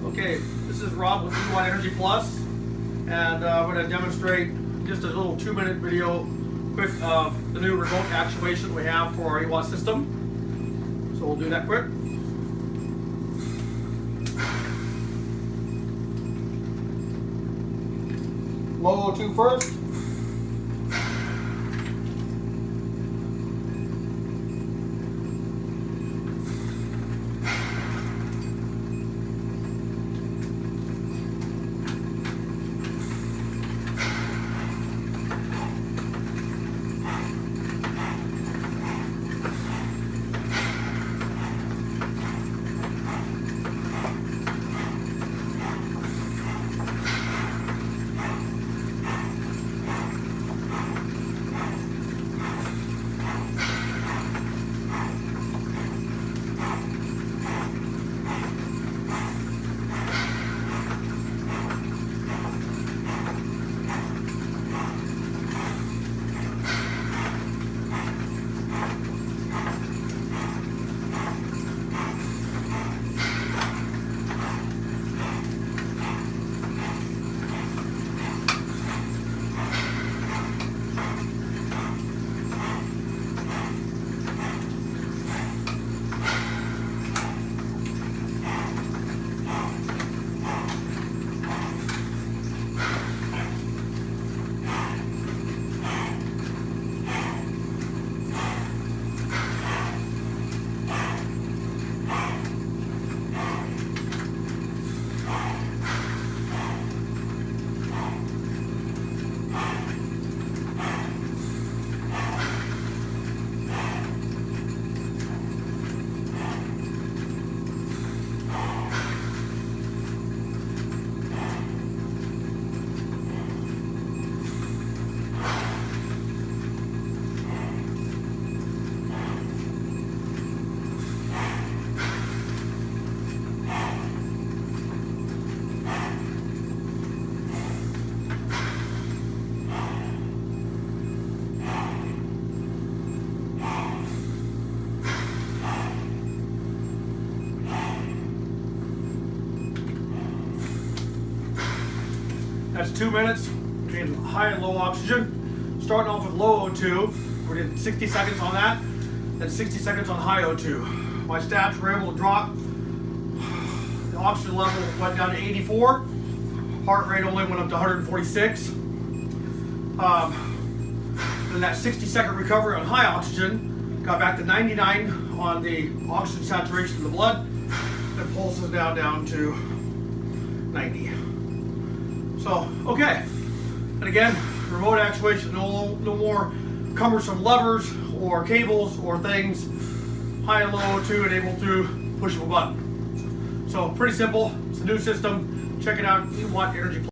Okay, this is Rob with Ewot Energy Plus, and I'm going to demonstrate just a little 2-minute video quick of the new remote actuation we have for our Ewot system. So we'll do that quick. Low O2 first. That's 2 minutes between high and low oxygen. Starting off with low O2, we did 60 seconds on that, then 60 seconds on high O2. My stats were able to drop. The oxygen level went down to 84. Heart rate only went up to 146. Then that 60-second recovery on high oxygen got back to 99 on the oxygen saturation in the blood. Then pulses down to 90. So, okay, and again, remote actuation, no more cumbersome levers or cables or things, high and low O2 and able to push of a button. So pretty simple, it's a new system, check it out, Ewot Energy Plus.